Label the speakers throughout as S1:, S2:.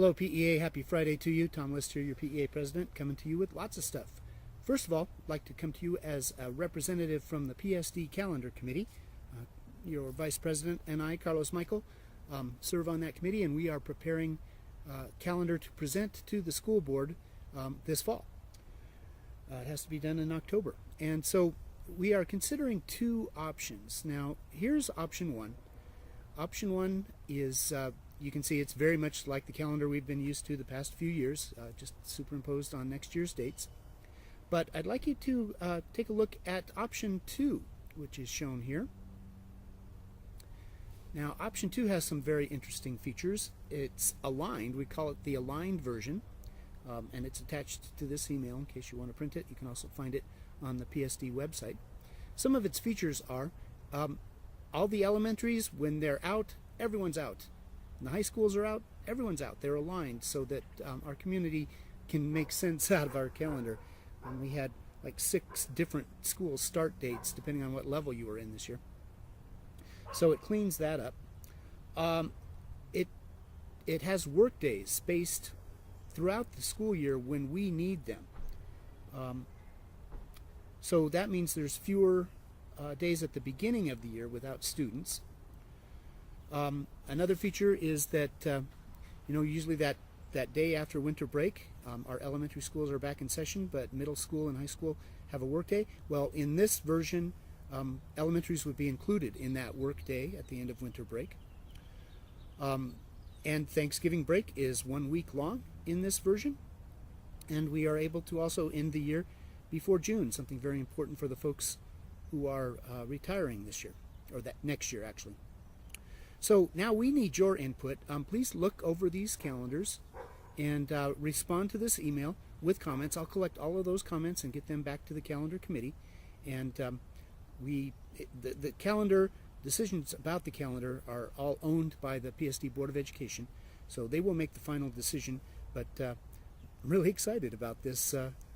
S1: Hello PEA, happy Friday to you. Tom West here, your PEA president, coming to you with lots of stuff. First of all, I'd like to come to you as a representative from the PSD Calendar Committee. Your vice president and I, Carlos Michael, serve on that committee, and we are preparing a calendar to present to the school board this fall. It has to be done in October. And so we are considering two options. Now, here's option one. Option one is, you can see it's very much like the calendar we've been used to the past few years, just superimposed on next year's dates. But I'd like you to take a look at option two, which is shown here. Now, option two has some very interesting features. It's aligned. We call it the aligned version, and it's attached to this email in case you want to print it. You can also find it on the PSD website. Some of its features are all the elementaries, when they're out, everyone's out. When the high schools are out, everyone's out. They're aligned so that our community can make sense out of our calendar. And we had like 6 different school start dates depending on what level you were in this year. So it cleans that up. It has work days spaced throughout the school year when we need them. So that means there's fewer days at the beginning of the year without students. Another feature is that usually that day after winter break, our elementary schools are back in session, but middle school and high school have a work day. Well, in this version, elementaries would be included in that work day at the end of winter break. And Thanksgiving break is 1 week long in this version. And we are able to also end the year before June, something very important for the folks who are retiring this year, or that next year actually. So now we need your input. Please look over these calendars and respond to this email with comments. I'll collect all of those comments and get them back to the calendar committee. And the calendar decisions about the calendar are all owned by the PSD Board of Education, so they will make the final decision. But I'm really excited about this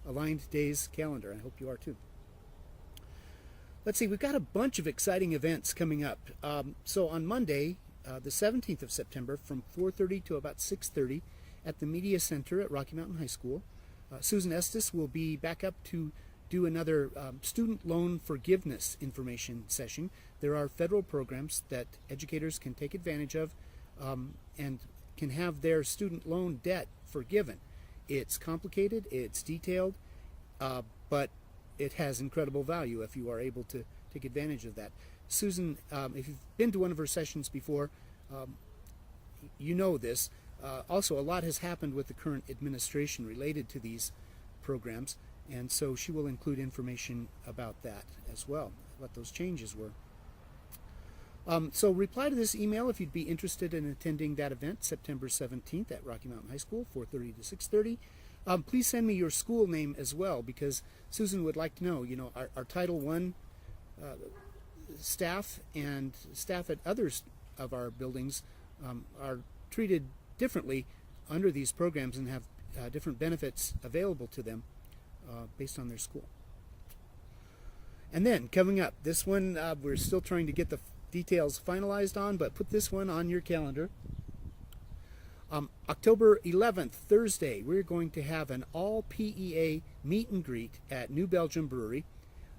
S1: aligned days calendar. I hope you are too. Let's see, we've got a bunch of exciting events coming up. So on Monday, the 17th of September, from 4:30 to about 6:30 at the Media Center at Rocky Mountain High School, Susan Estes will be back up to do another student loan forgiveness information session. There are federal programs that educators can take advantage of and can have their student loan debt forgiven. It's complicated, it's detailed, but it has incredible value if you are able to take advantage of that. Susan, if you've been to one of her sessions before, you know this. Also, a lot has happened with the current administration related to these programs, and so she will include information about that as well, what those changes were. So reply to this email if you'd be interested in attending that event, September 17th at Rocky Mountain High School, 4:30 to 6:30. Please send me your school name as well, because Susan would like to know, our Title I staff and staff at others of our buildings are treated differently under these programs and have different benefits available to them based on their school. And then coming up, this one we're still trying to get the details finalized on, but put this one on your calendar. October 11th, Thursday, we're going to have an all PEA meet and greet at New Belgium Brewery.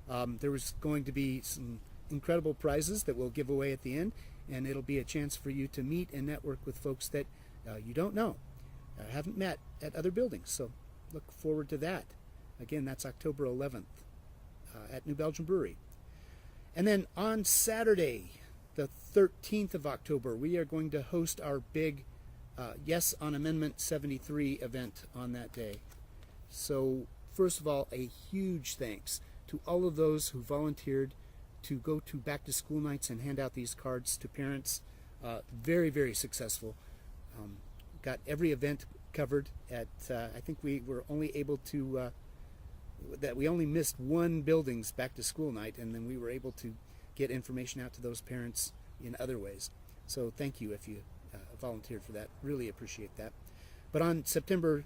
S1: There was going to be some incredible prizes that we'll give away at the end, and it'll be a chance for you to meet and network with folks that you don't know, haven't met at other buildings. So look forward to that. Again, that's October 11th at New Belgium Brewery. And then on Saturday, the 13th of October, we are going to host our big Yes on Amendment 73 event on that day. So first of all, a huge thanks to all of those who volunteered to go to back to school nights and hand out these cards to parents. Very, very successful. Got every event covered at, I think we were only able to, we only missed one building's back to school night, and then we were able to get information out to those parents in other ways. So thank you if you volunteered for that. Really appreciate that. But on September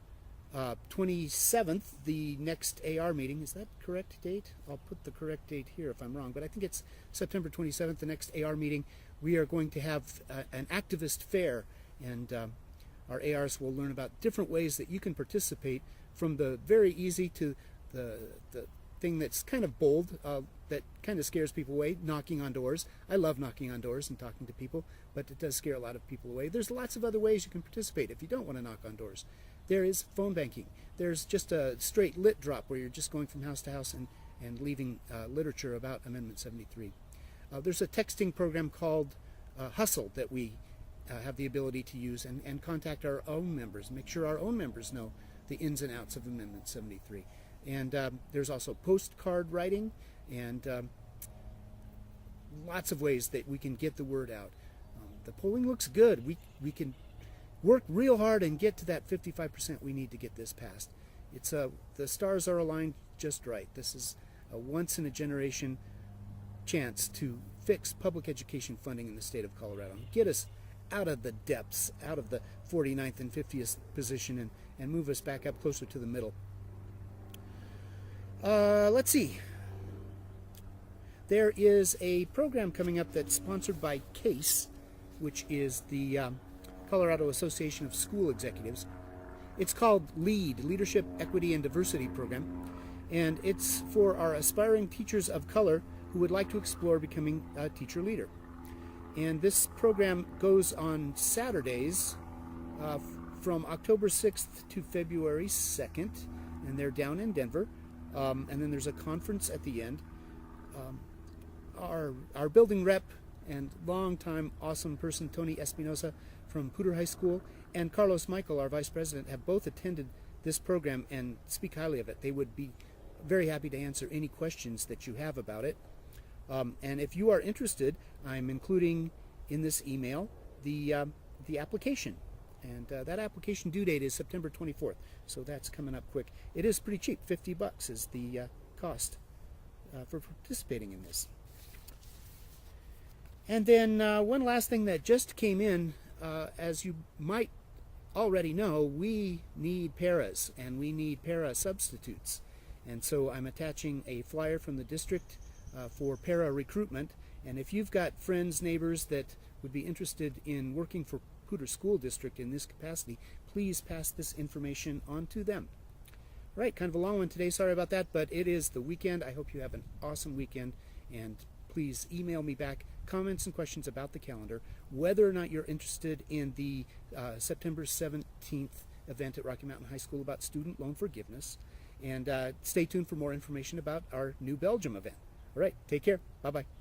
S1: 27th, the next AR meeting, is that correct date? I'll put the correct date here if I'm wrong, but I think it's September 27th, the next AR meeting. We are going to have an activist fair, and our ARs will learn about different ways that you can participate, from the very easy to the thing that's kind of bold, that kind of scares people away, knocking on doors. I love knocking on doors and talking to people, but it does scare a lot of people away. There's lots of other ways you can participate if you don't want to knock on doors. There is phone banking. There's just a straight lit drop where you're just going from house to house and leaving literature about Amendment 73. There's a texting program called Hustle that we have the ability to use and contact our own members, make sure our own members know the ins and outs of Amendment 73. And there's also postcard writing and lots of ways that we can get the word out. The polling looks good. We can work real hard and get to that 55% we need to get this passed. It's the stars are aligned just right. This is a once-in-a-generation chance to fix public education funding in the state of Colorado and get us out of the depths, out of the 49th and 50th position, and move us back up closer to the middle. Let's see. There is a program coming up that's sponsored by CASE, which is the Colorado Association of School Executives. It's called LEAD, Leadership, Equity, and Diversity Program, and it's for our aspiring teachers of color who would like to explore becoming a teacher leader. And this program goes on Saturdays from October 6th to February 2nd, and they're down in Denver. And then there's a conference at the end. Our building rep and longtime awesome person, Tony Espinosa from Poudre High School, and Carlos Michael, our vice president, have both attended this program and speak highly of it. They would be very happy to answer any questions that you have about it. And if you are interested, I'm including in this email the application. And that application due date is September 24th, so that's coming up quick. It is pretty cheap. $50 is the cost for participating in this. And then one last thing that just came in, as you might already know, we need paras, and we need para substitutes. And so I'm attaching a flyer from the district for para recruitment. And if you've got friends, neighbors that would be interested in working for Poudre School District in this capacity, please pass this information on to them. Right, kind of a long one today, sorry about that, but it is the weekend. I hope you have an awesome weekend, and please email me back comments and questions about the calendar, whether or not you're interested in the September 17th event at Rocky Mountain High School about student loan forgiveness, and stay tuned for more information about our New Belgium event. All right, take care. Bye-bye.